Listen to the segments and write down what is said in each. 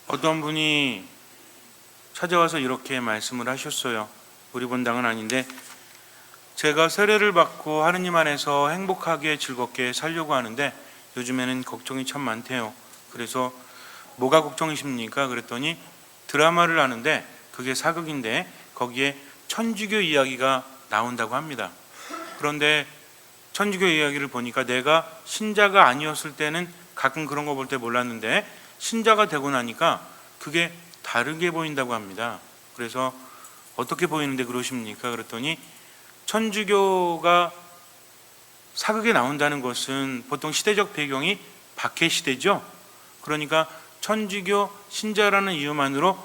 어떤 분이 찾아와서 이렇게 말씀을 하셨어요. 우리 본당은 아닌데, 제가 세례를 받고 하느님 안에서 행복하게 즐겁게 살려고 하는데 요즘에는 걱정이 참 많대요. 그래서 뭐가 걱정이십니까? 그랬더니 드라마를 하는데 그게 사극인데 거기에 천주교 이야기가 나온다고 합니다. 그런데 천주교 이야기를 보니까 내가 신자가 아니었을 때는 가끔 그런 거 볼 때 몰랐는데 신자가 되고 나니까 그게 다르게 보인다고 합니다. 그래서 어떻게 보이는데 그러십니까? 그랬더니 천주교가 사극에 나온다는 것은 보통 시대적 배경이 박해 시대죠. 그러니까 천주교 신자라는 이유만으로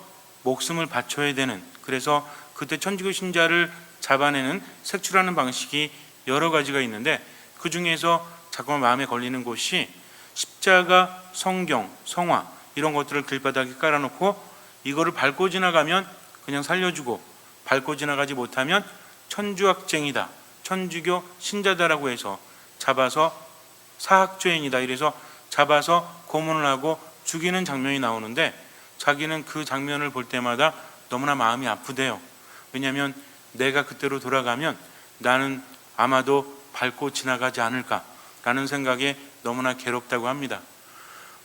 목숨을 바쳐야 되는, 그래서 그때 천주교 신자를 잡아내는 색출하는 방식이 여러 가지가 있는데 그 중에서 자꾸만 마음에 걸리는 곳이 십자가, 성경, 성화 이런 것들을 길바닥에 깔아놓고 이거를 밟고 지나가면 그냥 살려주고 밟고 지나가지 못하면 천주학쟁이다, 천주교 신자다라고 해서 잡아서 사학죄인이다, 이래서 잡아서 고문을 하고 죽이는 장면이 나오는데 자기는 그 장면을 볼 때마다 너무나 마음이 아프대요. 왜냐하면 내가 그때로 돌아가면 나는 아마도 밟고 지나가지 않을까라는 생각에 너무나 괴롭다고 합니다.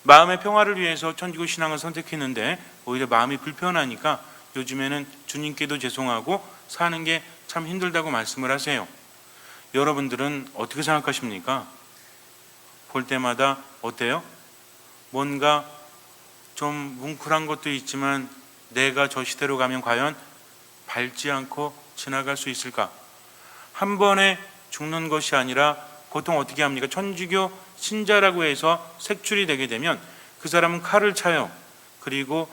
마음의 평화를 위해서 천주교 신앙을 선택했는데 오히려 마음이 불편하니까 요즘에는 주님께도 죄송하고 사는 게 참 힘들다고 말씀을 하세요. 여러분들은 어떻게 생각하십니까? 볼 때마다 어때요? 뭔가 좀 뭉클한 것도 있지만 내가 저 시대로 가면 과연 밟지 않고 지나갈 수 있을까? 한 번에 죽는 것이 아니라 보통 어떻게 합니까? 천주교 신자라고 해서 색출이 되게 되면 그 사람은 칼을 차요. 그리고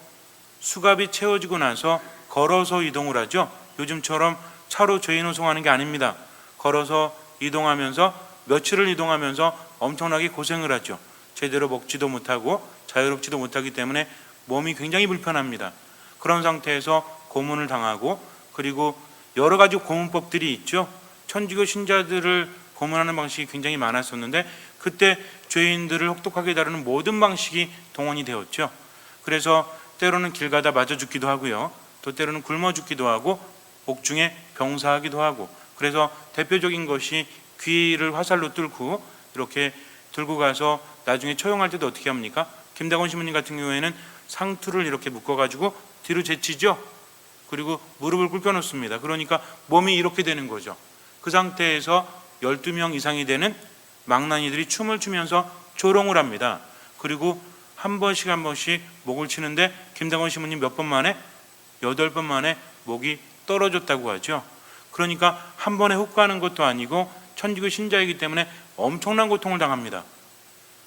수갑이 채워지고 나서 걸어서 이동을 하죠. 요즘처럼 차로 죄인 호송하는 게 아닙니다. 걸어서 이동하면서 며칠을 이동하면서 엄청나게 고생을 하죠. 제대로 먹지도 못하고 자유롭지도 못하기 때문에 몸이 굉장히 불편합니다. 그런 상태에서 고문을 당하고, 그리고 여러 가지 고문법들이 있죠. 천주교 신자들을 고문하는 방식이 굉장히 많았었는데 그때 죄인들을 혹독하게 다루는 모든 방식이 동원이 되었죠. 그래서 때로는 길 가다 맞아 죽기도 하고요, 또 때로는 굶어 죽기도 하고 복중에 병사하기도 하고, 그래서 대표적인 것이 귀를 화살로 뚫고 이렇게 들고 가서 나중에 처형할 때도 어떻게 합니까? 김다곤 신부님 같은 경우에는 상투를 이렇게 묶어가지고 뒤로 제치죠. 그리고 무릎을 꿇겨 놓습니다. 그러니까 몸이 이렇게 되는 거죠. 그 상태에서 12명 이상이 되는 망나니들이 춤을 추면서 조롱을 합니다. 그리고 한 번씩 목을 치는데 김다곤 신부님 몇 번 만에? 8번 만에 목이 떨어졌다고 하죠. 그러니까 한 번에 훅 가는 것도 아니고 천주교 신자이기 때문에 엄청난 고통을 당합니다.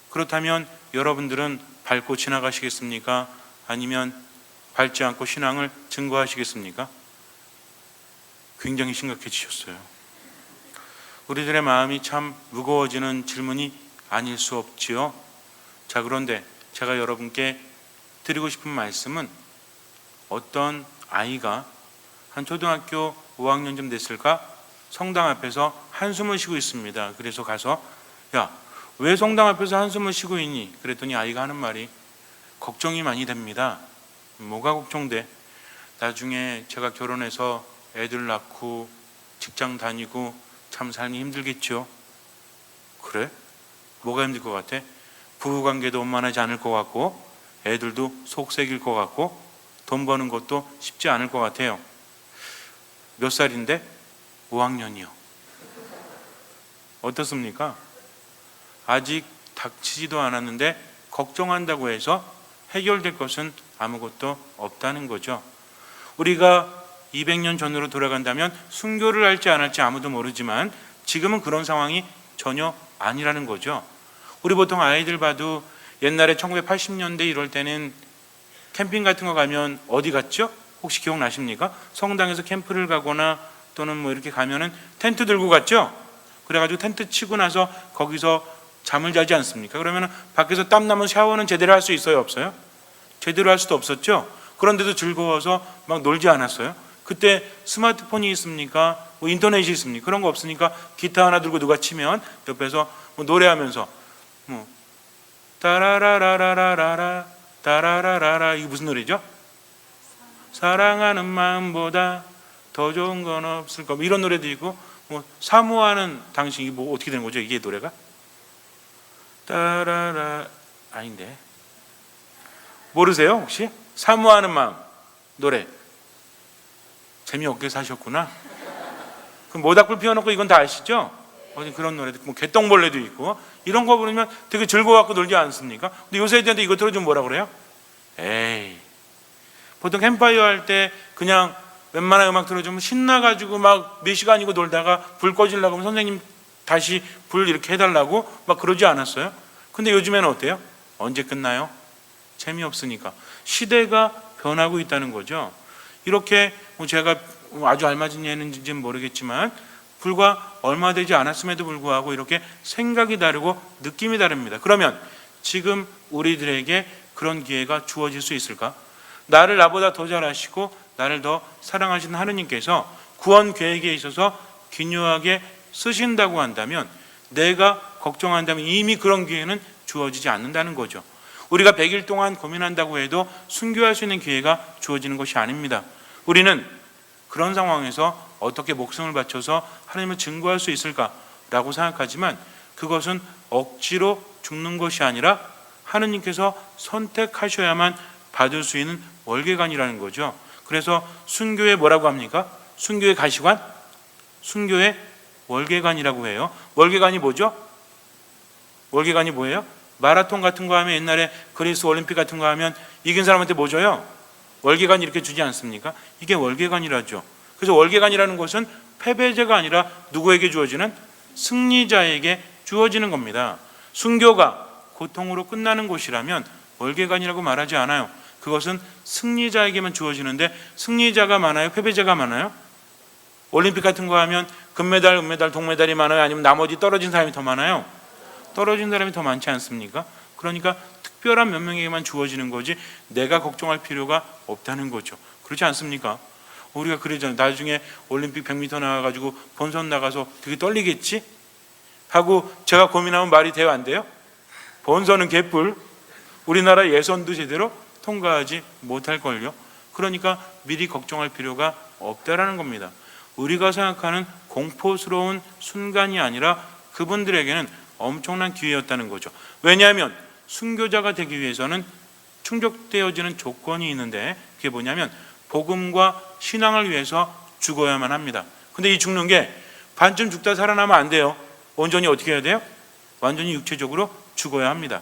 그렇다면 여러분들은 밟고 지나가시겠습니까? 아니면 밟지 않고 신앙을 증거하시겠습니까? 굉장히 심각해지셨어요. 우리들의 마음이 참 무거워지는 질문이 아닐 수 없지요. 자, 그런데 제가 여러분께 드리고 싶은 말씀은, 어떤 아이가 한 초등학교 5학년쯤 됐을까? 성당 앞에서 한숨을 쉬고 있습니다. 그래서 가서, 야, 왜 성당 앞에서 한숨을 쉬고 있니? 그랬더니 아이가 하는 말이, 걱정이 많이 됩니다. 뭐가 걱정돼? 나중에 제가 결혼해서 애들 낳고 직장 다니고 참 삶이 힘들겠죠. 그래? 뭐가 힘들 것 같아? 부부관계도 원만하지 않을 것 같고 애들도 속색일 것 같고 돈 버는 것도 쉽지 않을 것 같아요. 몇 살인데? 5학년이요. 어떻습니까? 아직 닥치지도 않았는데 걱정한다고 해서 해결될 것은 아무것도 없다는 거죠. 우리가 200년 전으로 돌아간다면 순교를 할지 안 할지 아무도 모르지만 지금은 그런 상황이 전혀 아니라는 거죠. 우리 보통 아이들 봐도 옛날에 1980년대 이럴 때는 캠핑 같은 거 가면 어디 갔죠? 혹시 기억나십니까? 성당에서 캠프를 가거나 또는 뭐 이렇게 가면은 텐트 들고 갔죠? 그래가지고 텐트 치고 나서 거기서 잠을 자지 않습니까? 그러면은 밖에서 땀 나면 샤워는 제대로 할 수 있어요? 없어요? 제대로 할 수도 없었죠? 그런데도 즐거워서 막 놀지 않았어요? 그때 스마트폰이 있습니까? 뭐 인터넷이 있습니까? 그런 거 없으니까 기타 하나 들고 누가 치면 옆에서 뭐 노래하면서 뭐 따라라라라라라 따라라라라. 이게 무슨 노래죠? 사랑하는 마음보다 더 좋은 건 없을 거. 이런 노래도 있고, 뭐 사모하는 당신, 이게 뭐 어떻게 되는 거죠? 이게 노래가? 따라라. 아닌데. 모르세요 혹시? 사모하는 마음 노래. 재미없게 사셨구나. 그럼 모닥불 피워놓고 이건 다 아시죠? 어디 그런 노래도, 뭐 개똥벌레도 있고, 이런 거 부르면 되게 즐거워갖고 놀지 않습니까? 근데 요새 애들한테 이거 들어주면 뭐라 그래요? 에이, 보통 캠파이어 할 때 그냥 웬만한 음악 들어주면 신나가지고 막 몇 시간이고 놀다가 불 꺼지려고 하면 선생님 다시 불 이렇게 해달라고 막 그러지 않았어요? 근데 요즘에는 어때요? 언제 끝나요? 재미없으니까. 시대가 변하고 있다는 거죠. 이렇게 뭐 제가 아주 알맞은 예는지는 모르겠지만 불과 얼마 되지 않았음에도 불구하고 이렇게 생각이 다르고 느낌이 다릅니다. 그러면 지금 우리들에게 그런 기회가 주어질 수 있을까? 나를 나보다 더 잘 아시고 나를 더 사랑하시는 하느님께서 구원 계획에 있어서 기묘하게 쓰신다고 한다면, 내가 걱정한다면 이미 그런 기회는 주어지지 않는다는 거죠. 우리가 100일 동안 고민한다고 해도 순교할 수 있는 기회가 주어지는 것이 아닙니다. 우리는 그런 상황에서 어떻게 목숨을 바쳐서 하나님을 증거할 수 있을까라고 생각하지만, 그것은 억지로 죽는 것이 아니라 하느님께서 선택하셔야만 받을 수 있는 월계관이라는 거죠. 그래서 순교에 뭐라고 합니까? 순교의 가시관? 순교의 월계관이라고 해요. 월계관이 뭐죠? 월계관이 뭐예요? 마라톤 같은 거 하면, 옛날에 그리스 올림픽 같은 거 하면 이긴 사람한테 뭐 줘요? 월계관 이렇게 주지 않습니까? 이게 월계관이라죠. 그래서 월계관이라는 것은 패배자가 아니라 누구에게 주어지는? 승리자에게 주어지는 겁니다. 순교가 고통으로 끝나는 곳이라면 월계관이라고 말하지 않아요. 그것은 승리자에게만 주어지는데, 승리자가 많아요? 패배자가 많아요? 올림픽 같은 거 하면 금메달, 은메달, 동메달이 많아요? 아니면 나머지 떨어진 사람이 더 많아요? 떨어진 사람이 더 많지 않습니까? 그러니까 특별한 몇 명에게만 주어지는 거지 내가 걱정할 필요가 없다는 거죠. 그렇지 않습니까? 우리가 그러잖아요. 나중에 올림픽 100m 나가가지고 본선 나가서 되게 떨리겠지? 하고 제가 고민하면 말이 돼요, 안 돼요? 본선은 개뿔. 우리나라 예선도 제대로 통과하지 못할걸요. 그러니까 미리 걱정할 필요가 없다라는 겁니다. 우리가 생각하는 공포스러운 순간이 아니라 그분들에게는 엄청난 기회였다는 거죠. 왜냐하면 순교자가 되기 위해서는 충족되어지는 조건이 있는데, 그게 뭐냐면 복음과 신앙을 위해서 죽어야만 합니다. 근데 이 죽는 게 반쯤 죽다 살아나면 안 돼요. 온전히 어떻게 해야 돼요? 완전히 육체적으로 죽어야 합니다.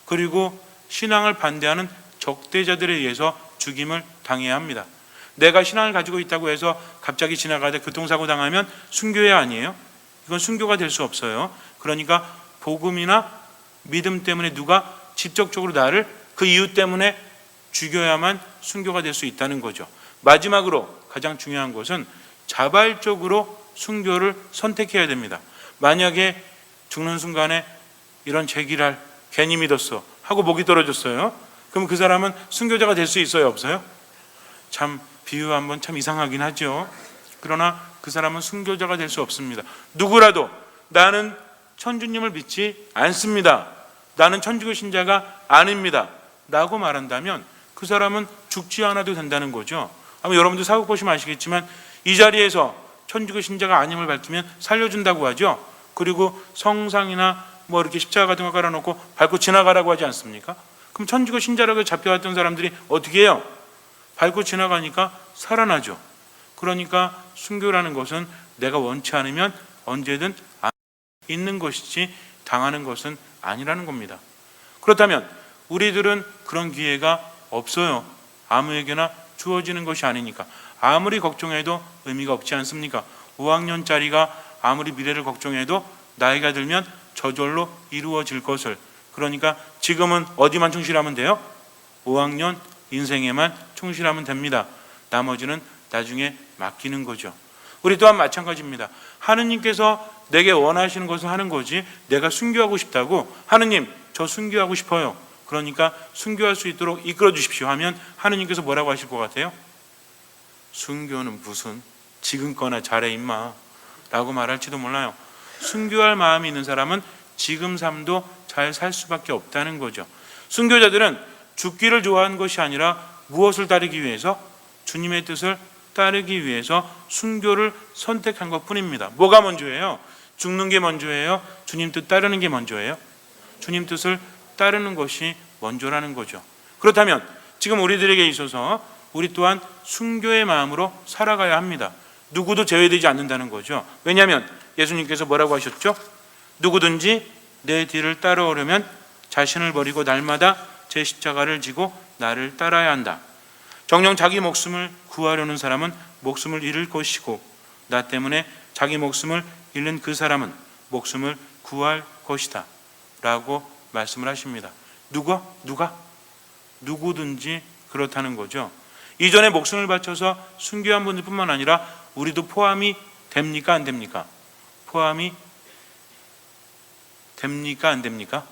그리고 신앙을 반대하는 적대자들에 의해서 죽임을 당해야 합니다. 내가 신앙을 가지고 있다고 해서 갑자기 지나가다 교통사고 당하면 순교야 아니에요? 이건 순교가 될 수 없어요. 그러니까 복음이나 믿음 때문에 누가 직접적으로 나를 그 이유 때문에 죽여야만 순교가 될 수 있다는 거죠. 마지막으로 가장 중요한 것은 자발적으로 순교를 선택해야 됩니다. 만약에 죽는 순간에 이런 제기랄 괜히 믿었어 하고 목이 떨어졌어요. 그럼 그 사람은 순교자가 될 수 있어요, 없어요? 참 비유 한번 참 이상하긴 하죠. 그러나 그 사람은 순교자가 될 수 없습니다. 누구라도 나는 천주님을 믿지 않습니다, 나는 천주교 신자가 아닙니다 라고 말한다면 그 사람은 죽지 않아도 된다는 거죠. 아마 여러분들 사국 보시면 아시겠지만 이 자리에서 천주교 신자가 아님을 밝히면 살려준다고 하죠. 그리고 성상이나 뭐 이렇게 십자가 같은 거 깔아놓고 밟고 지나가라고 하지 않습니까? 그럼 천주교 신자라고 잡혀왔던 사람들이 어떻게 해요? 밟고 지나가니까 살아나죠. 그러니까 순교라는 것은 내가 원치 않으면 언제든 있는 것이지 당하는 것은 아니라는 겁니다. 그렇다면 우리들은 그런 기회가 없어요. 아무에게나 주어지는 것이 아니니까. 아무리 걱정해도 의미가 없지 않습니까? 5학년짜리가 아무리 미래를 걱정해도 나이가 들면 저절로 이루어질 것을, 그러니까 지금은 어디만 충실하면 돼요? 5학년 인생에만 충실하면 됩니다. 나머지는 나중에 맡기는 거죠. 우리 또한 마찬가지입니다. 하느님께서 내게 원하시는 것을 하는 거지, 내가 순교하고 싶다고 하느님 저 순교하고 싶어요, 그러니까 순교할 수 있도록 이끌어 주십시오 하면 하느님께서 뭐라고 하실 것 같아요? 순교는 무슨, 지금 거나 잘해 임마 라고 말할지도 몰라요. 순교할 마음이 있는 사람은 지금 삶도 잘 살 수밖에 없다는 거죠. 순교자들은 죽기를 좋아한 것이 아니라 무엇을 따르기 위해서? 주님의 뜻을 따르기 위해서 순교를 선택한 것뿐입니다. 뭐가 먼저예요? 죽는 게 먼저예요? 주님 뜻 따르는 게 먼저예요? 주님 뜻을 따르는 것이 먼저라는 거죠. 그렇다면 지금 우리들에게 있어서 우리 또한 순교의 마음으로 살아가야 합니다. 누구도 제외되지 않는다는 거죠. 왜냐하면 예수님께서 뭐라고 하셨죠? 누구든지 내 뒤를 따라오려면 자신을 버리고 날마다 제 십자가를 지고 나를 따라야 한다. 정녕 자기 목숨을 구하려는 사람은 목숨을 잃을 것이고 나 때문에 자기 목숨을 잃는 그 사람은 목숨을 구할 것이다 라고 말씀을 하십니다. 누가? 누구든지 그렇다는 거죠. 이전에 목숨을 바쳐서 순교한 분들뿐만 아니라 우리도 포함이 됩니까? 안 됩니까? 포함이 됩니까? 안 됩니까?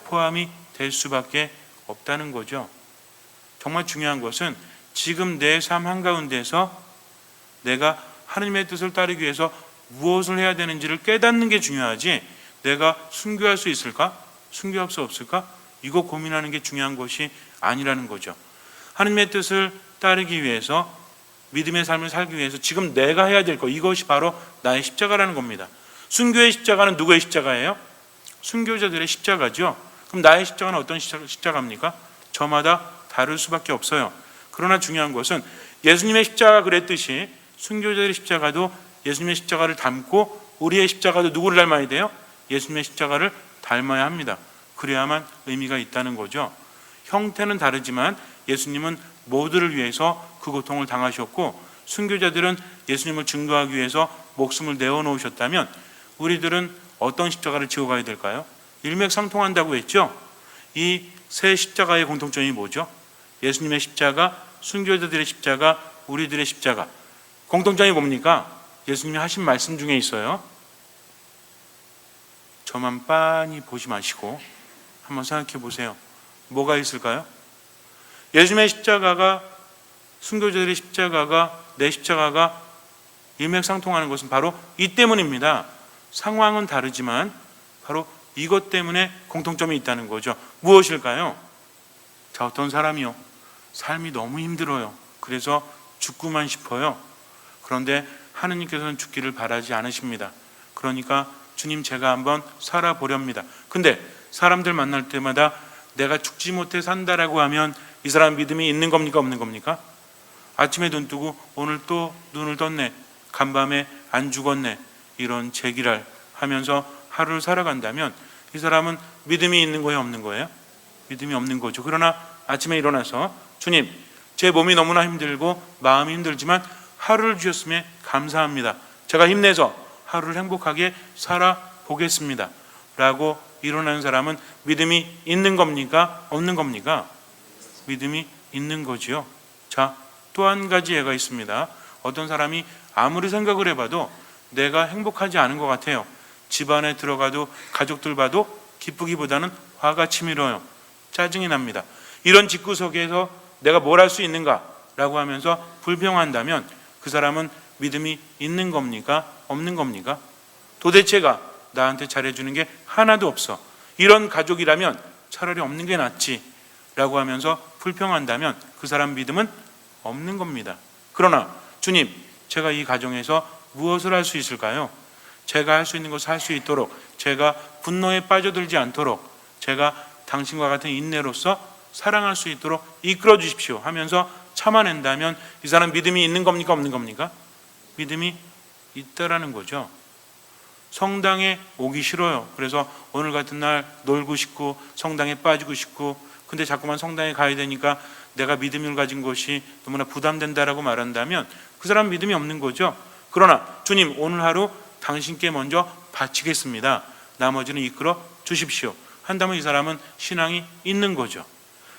포함이 될 수밖에 없다는 거죠. 정말 중요한 것은 지금 내 삶 한가운데서 내가 하나님의 뜻을 따르기 위해서 무엇을 해야 되는지를 깨닫는 게 중요하지, 내가 순교할 수 있을까? 순교할 수 없을까? 이거 고민하는 게 중요한 것이 아니라는 거죠. 하나님의 뜻을 따르기 위해서, 믿음의 삶을 살기 위해서 지금 내가 해야 될 것, 이것이 바로 나의 십자가라는 겁니다. 순교의 십자가는 누구의 십자가예요? 순교자들의 십자가죠. 그럼 나의 십자가는 어떤 십자가입니까? 저마다 다를 수밖에 없어요. 그러나 중요한 것은 예수님의 십자가 그랬듯이 순교자들의 십자가도 예수님의 십자가를 닮고 우리의 십자가도 누구를 닮아야 돼요? 예수님의 십자가를 닮아야 합니다. 그래야만 의미가 있다는 거죠. 형태는 다르지만 예수님은 모두를 위해서 그 고통을 당하셨고 순교자들은 예수님을 증거하기 위해서 목숨을 내어놓으셨다면 우리들은 어떤 십자가를 지고 가야 될까요? 일맥상통한다고 했죠. 이 세 십자가의 공통점이 뭐죠? 예수님의 십자가, 순교자들의 십자가, 우리들의 십자가. 공통점이 뭡니까? 예수님이 하신 말씀 중에 있어요. 저만 빤히 보지 마시고 한번 생각해 보세요. 뭐가 있을까요? 예수님의 십자가가, 순교자들의 십자가가, 내 십자가가 일맥상통하는 것은 바로 이 때문입니다. 상황은 다르지만 바로 이것 때문에 공통점이 있다는 거죠. 무엇일까요? 자, 어떤 사람이요, 삶이 너무 힘들어요. 그래서 죽고만 싶어요. 그런데 하느님께서는 죽기를 바라지 않으십니다. 그러니까 주님, 제가 한번 살아보렵니다. 근데 사람들 만날 때마다 내가 죽지 못해 산다라고 하면 이 사람 믿음이 있는 겁니까? 없는 겁니까? 아침에 눈 뜨고 오늘 또 눈을 떴네, 간밤에 안 죽었네, 이런 제기랄 하면서 하루를 살아간다면 이 사람은 믿음이 있는 거예요? 없는 거예요? 믿음이 없는 거죠. 그러나 아침에 일어나서 주님, 제 몸이 너무나 힘들고 마음이 힘들지만 하루를 주셨음에 감사합니다. 제가 힘내서 하루를 행복하게 살아보겠습니다 라고 일어나는 사람은 믿음이 있는 겁니까? 없는 겁니까? 믿음이 있는 거지요. 자, 또 한 가지 예가 있습니다. 어떤 사람이 아무리 생각을 해봐도 내가 행복하지 않은 것 같아요. 집안에 들어가도 가족들 봐도 기쁘기보다는 화가 치밀어요. 짜증이 납니다. 이런 집구석에서 내가 뭘 할 수 있는가? 라고 하면서 불평한다면 그 사람은 믿음이 있는 겁니까? 없는 겁니까? 도대체가 나한테 잘해주는 게 하나도 없어. 이런 가족이라면 차라리 없는 게 낫지 라고 하면서 불평한다면 그 사람 믿음은 없는 겁니다. 그러나 주님, 제가 이 가정에서 무엇을 할 수 있을까요? 제가 할 수 있는 것을 할 수 있도록, 제가 분노에 빠져들지 않도록, 제가 당신과 같은 인내로서 사랑할 수 있도록 이끌어 주십시오 하면서 참아낸다면 이 사람 믿음이 있는 겁니까? 없는 겁니까? 믿음이 있다라는 거죠. 성당에 오기 싫어요. 그래서 오늘 같은 날 놀고 싶고 성당에 빠지고 싶고, 근데 자꾸만 성당에 가야 되니까 내가 믿음을 가진 것이 너무나 부담된다라고 말한다면 그 사람 믿음이 없는 거죠. 그러나 주님, 오늘 하루 당신께 먼저 바치겠습니다, 나머지는 이끌어 주십시오 한다면 이 사람은 신앙이 있는 거죠.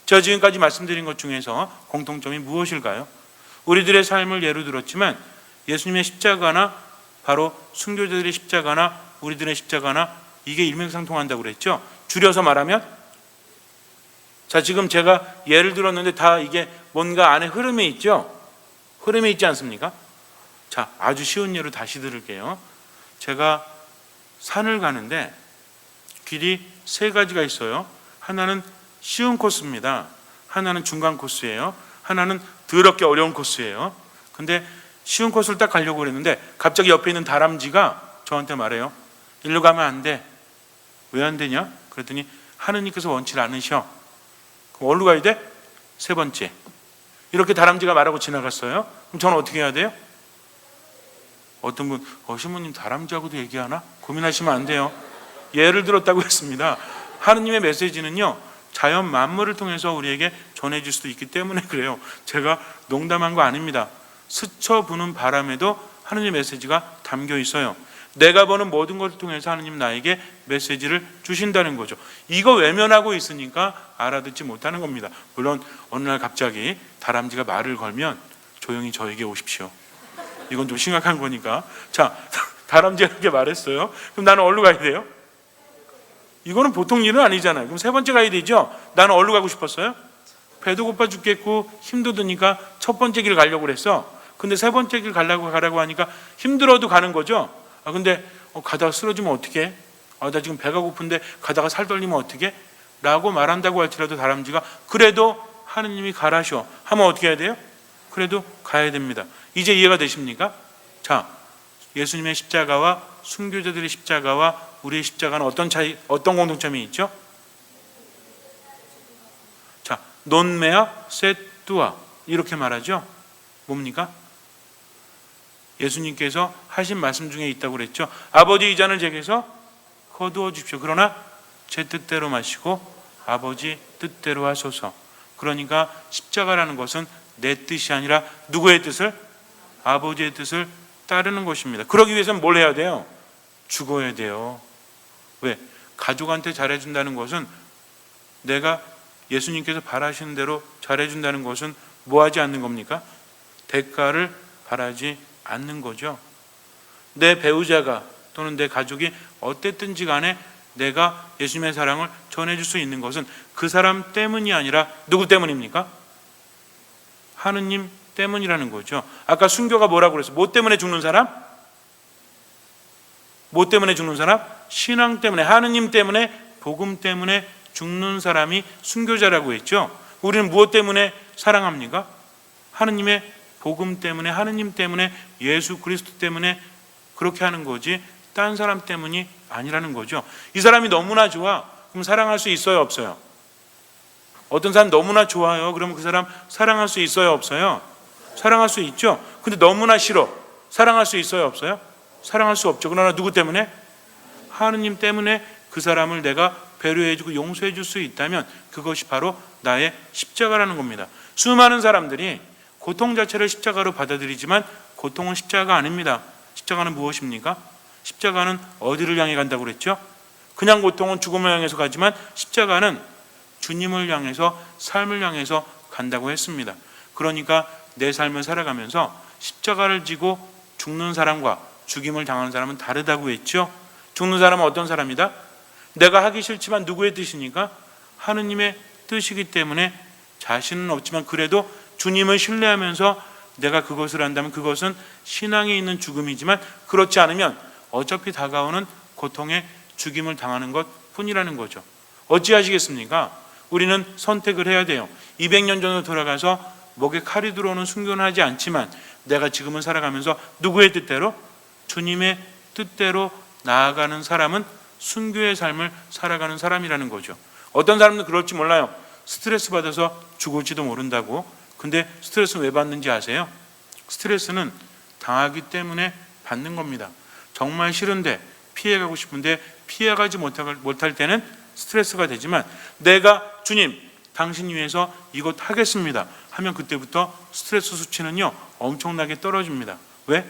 제가 지금까지 말씀드린 것 중에서 공통점이 무엇일까요? 우리들의 삶을 예로 들었지만 예수님의 십자가나 바로 순교자들의 십자가나 우리들의 십자가나 이게 일맥상통한다고 그랬죠. 줄여서 말하면, 자, 지금 제가 예를 들었는데 다 이게 뭔가 안에 흐름이 있죠. 흐름이 있지 않습니까? 자, 아주 쉬운 예로 다시 들을게요. 제가 산을 가는데 길이 세 가지가 있어요. 하나는 쉬운 코스입니다. 하나는 중간 코스예요. 하나는 더럽게 어려운 코스예요. 근데 쉬운 코스를 딱 가려고 그랬는데 갑자기 옆에 있는 다람쥐가 저한테 말해요. 일로 가면 안 돼. 왜 안 되냐? 그랬더니 하느님께서 원치 않으셔. 그럼 어디로 가야 돼? 세 번째. 이렇게 다람쥐가 말하고 지나갔어요. 그럼 저는 어떻게 해야 돼요? 어떤 분, 신부님 다람쥐하고도 얘기하나? 고민하시면 안 돼요. 예를 들었다고 했습니다. 하느님의 메시지는요, 자연 만물을 통해서 우리에게 전해질 수도 있기 때문에 그래요. 제가 농담한 거 아닙니다. 스쳐 부는 바람에도 하느님의 메시지가 담겨 있어요. 내가 보는 모든 것을 통해서 하느님 나에게 메시지를 주신다는 거죠. 이거 외면하고 있으니까 알아듣지 못하는 겁니다. 물론 어느 날 갑자기 다람쥐가 말을 걸면 조용히 저에게 오십시오. 이건 좀 심각한 거니까. 자, 다람쥐가 이렇게 말했어요. 그럼 나는 어디로 가야 돼요? 이거는 보통 일은 아니잖아요. 그럼 세 번째 가야 되죠. 나는 어디로 가고 싶었어요? 배도 고파 죽겠고 힘도 드니까 첫 번째 길 가려고 그랬어. 근데 세 번째 길 가라고 하니까 힘들어도 가는 거죠. 근데 가다가 쓰러지면 어떡해? 나 지금 배가 고픈데 가다가 살 떨리면 어떡해? 라고 말한다고 할지라도 다람쥐가 그래도 하느님이 가라셔 하면 어떻게 해야 돼요? 그래도 가야 됩니다. 이제 이해가 되십니까? 자, 예수님의 십자가와 순교자들의 십자가와 우리의 십자가는 어떤 공통점이 있죠? 자, 논메아 세뚜아 이렇게 말하죠. 뭡니까? 예수님께서 하신 말씀 중에 있다고 그랬죠. 아버지 이 잔을 제게서 거두어 주십시오. 그러나 제 뜻대로 마시고 아버지 뜻대로 하소서. 그러니까 십자가라는 것은 내 뜻이 아니라 누구의 뜻을? 아버지의 뜻을 따르는 것입니다. 그러기 위해서는 뭘 해야 돼요? 죽어야 돼요. 왜? 가족한테 잘해준다는 것은 내가 예수님께서 바라시는 대로 잘해준다는 것은 뭐 하지 않는 겁니까? 대가를 바라지 않는 거죠. 내 배우자가 또는 내 가족이 어땠든지 간에 내가 예수님의 사랑을 전해줄 수 있는 것은 그 사람 때문이 아니라 누구 때문입니까? 하느님 때문이라는 거죠. 아까 순교가 뭐라고 그랬어요? 뭐 때문에 죽는 사람? 뭐 때문에 죽는 사람? 신앙 때문에, 하느님 때문에, 복음 때문에 죽는 사람이 순교자라고 했죠. 우리는 무엇 때문에 사랑합니까? 하느님의 복음 때문에, 하느님 때문에, 예수 그리스도 때문에 그렇게 하는 거지 딴 사람 때문이 아니라는 거죠. 이 사람이 너무나 좋아. 그럼 사랑할 수 있어요, 없어요? 어떤 사람 너무나 좋아요. 그러면 그 사람 사랑할 수 있어요, 없어요? 사랑할 수 있죠. 근데 너무나 싫어. 사랑할 수 있어요, 없어요? 사랑할 수 없죠. 그러나 누구 때문에? 하느님 때문에 그 사람을 내가 배려해주고 용서해줄 수 있다면 그것이 바로 나의 십자가라는 겁니다. 수많은 사람들이 고통 자체를 십자가로 받아들이지만 고통은 십자가가 아닙니다. 십자가는 무엇입니까? 십자가는 어디를 향해 간다고 그랬죠? 그냥 고통은 죽음을 향해서 가지만 십자가는 주님을 향해서, 삶을 향해서 간다고 했습니다. 그러니까 내 삶을 살아가면서 십자가를 지고 죽는 사람과 죽임을 당하는 사람은 다르다고 했죠. 죽는 사람은 어떤 사람이다? 내가 하기 싫지만 누구의 뜻이니까? 하느님의 뜻이기 때문에 자신은 없지만 그래도 주님을 신뢰하면서 내가 그것을 한다면 그것은 신앙에 있는 죽음이지만 그렇지 않으면 어차피 다가오는 고통의 죽임을 당하는 것 뿐이라는 거죠. 어찌하시겠습니까? 우리는 선택을 해야 돼요. 200년 전으로 돌아가서 목에 칼이 들어오는 순교는 하지 않지만 내가 지금은 살아가면서 누구의 뜻대로? 주님의 뜻대로 나아가는 사람은 순교의 삶을 살아가는 사람이라는 거죠. 어떤 사람은 그럴지 몰라요. 스트레스 받아서 죽을지도 모른다고. 근데 스트레스는 왜 받는지 아세요? 스트레스는 당하기 때문에 받는 겁니다. 정말 싫은데 피해가고 싶은데 피해가지 못할 때는 스트레스가 되지만 내가 주님 당신 위해서 이것 하겠습니다 하면 그때부터 스트레스 수치는요 엄청나게 떨어집니다. 왜?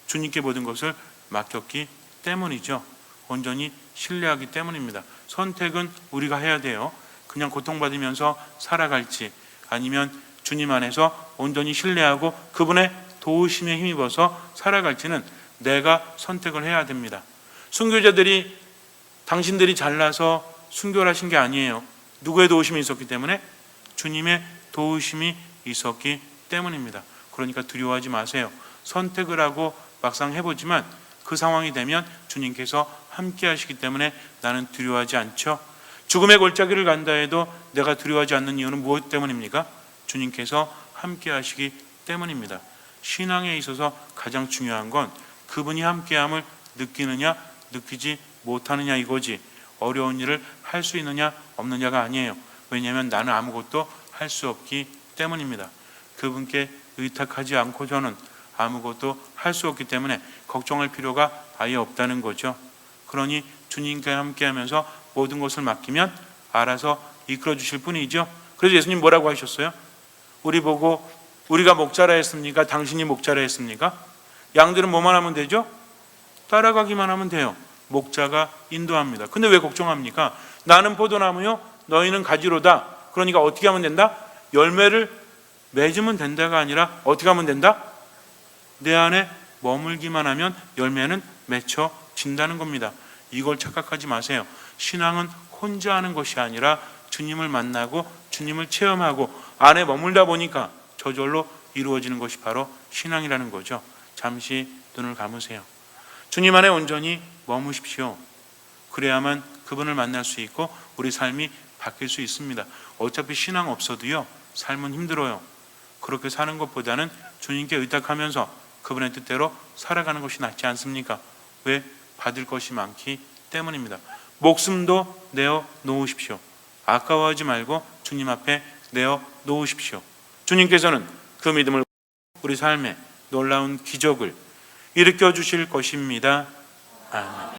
주님께 모든 것을 맡겼기 때문이죠. 온전히 신뢰하기 때문입니다. 선택은 우리가 해야 돼요. 그냥 고통받으면서 살아갈지 아니면 주님 안에서 온전히 신뢰하고 그분의 도우심에 힘입어서 살아갈지는 내가 선택을 해야 됩니다. 순교자들이 당신들이 잘나서 순교를 하신 게 아니에요. 누구의 도우심이 있었기 때문에? 주님의 도우심이 있었기 때문입니다. 그러니까 두려워하지 마세요. 선택을 하고 막상 해보지만 그 상황이 되면 주님께서 함께 하시기 때문에 나는 두려워하지 않죠. 죽음의 골짜기를 간다 해도 내가 두려워하지 않는 이유는 무엇 때문입니까? 주님께서 함께 하시기 때문입니다. 신앙에 있어서 가장 중요한 건 그분이 함께함을 느끼느냐 느끼지 못하느냐 이거지, 어려운 일을 할 수 있느냐 없느냐가 아니에요. 왜냐하면 나는 아무것도 할 수 없기 때문입니다. 그분께 의탁하지 않고 저는 아무것도 할 수 없기 때문에 걱정할 필요가 아예 없다는 거죠. 그러니 주님과 함께하면서 모든 것을 맡기면 알아서 이끌어 주실 뿐이죠. 그래서 예수님 뭐라고 하셨어요? 우리 보고 우리가 목자라 했습니까? 당신이 목자라 했습니까? 양들은 뭐만 하면 되죠? 따라가기만 하면 돼요. 목자가 인도합니다. 근데 왜 걱정합니까? 나는 포도나무요, 너희는 가지로다. 그러니까 어떻게 하면 된다? 열매를 맺으면 된다가 아니라 어떻게 하면 된다? 내 안에 머물기만 하면 열매는 맺혀진다는 겁니다. 이걸 착각하지 마세요. 신앙은 혼자 하는 것이 아니라 주님을 만나고 주님을 체험하고 안에 머물다 보니까 저절로 이루어지는 것이 바로 신앙이라는 거죠. 잠시 눈을 감으세요. 주님 안에 온전히 머무십시오. 그래야만 그분을 만날 수 있고 우리 삶이 바뀔 수 있습니다. 어차피 신앙 없어도요, 삶은 힘들어요. 그렇게 사는 것보다는 주님께 의탁하면서 그분의 뜻대로 살아가는 것이 낫지 않습니까? 왜? 받을 것이 많기 때문입니다. 목숨도 내어 놓으십시오. 아까워하지 말고 주님 앞에 내어 놓으십시오. 주님께서는 그 믿음을 우리 삶에 놀라운 기적을 일으켜 주실 것입니다. 아멘.